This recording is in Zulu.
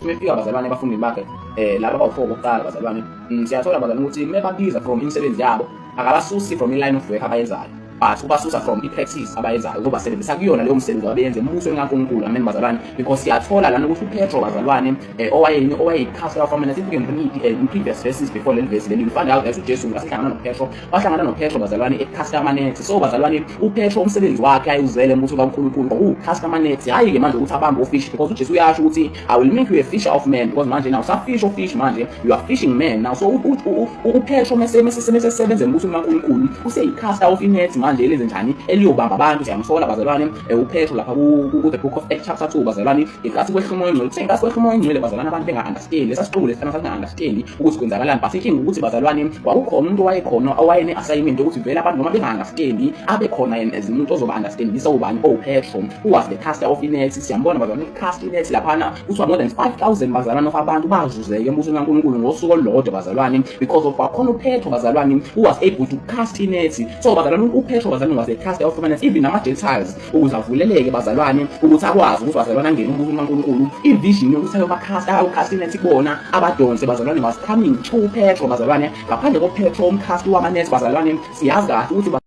uthi mefika abazalwane abafundini bakhe laba abawu-4 bokuqala abazalwane siyathola abazalwane ukuthi mebabiza from imisebenzi yabo akabasusi from i-line of work abayenzayo, but ubasusa from i-practice abayenzayo ukuba basebenzisa kuyona leyo msebenzi abayenze embusweni kaNkulunkulu. Amen bazalwane, because siyathola lana ukuthi uPetro bazalwane owayeyi-cast of permanence. If we can read in previous verses before le verse leli, we find out that uJesu wahlangana noPetro, wahlangana noPetro bazalwane e-cast permanence. So bazalwane uPetro umsebenzi wakhe ayuzele embusweni kaNkulunkulu u-cast permanence, hayi ke manje ukuthi abambe ufish, because uJesu uyasho ukuthi I will make you a fisher of men, because manje now usafish of fish, manje you are fishing men now. So uPetro mesesebenza embusweni kaNkulunkulu useyi-caster of inet manje elenze njani eliyobamba abantu. Siyamthola bazalwane uPetro lapha ku the book of Acts chapter 2 bazalwane, inkathi kwehla umoya ongcwele, inkathi kwehla umoya ongcwele bazalwane, abantu benga-understand lesasiqulu lesifana sasinga-understand ukuthi kwenzakalani, but ikinga ukuthi bazalwane kwakukhona umuntu owayekhona owayene-assignment yokuthi vele abantu noma benga-understand abe khona as umuntu ozoba-understandisa ubani uPetro, who was the caster of inet. Siyambona bazalwane i-cast inet laphana kuthiwa more than 5,000 bazalwane of abantu bazuzeke embusweni kaNkulunkulu ngosuku olulodwa bazalwane, because of kwakhona uPetro bazalwane who was able to cast inet. So bazalwane uPetro bazalwane was a caster of permanence, even nama-Gentiles ukuze avuleleke bazalwane ukuthi akwazi ukuthi bazalwane angene embusweni kaNkulunkulu. I-vision yokuthi ayocast inet kubona abadonse bazalwane was coming to Petro bazalwane. Ngaphandle koPetro umcast wamanet bazalwane siyazi kahle ukuthi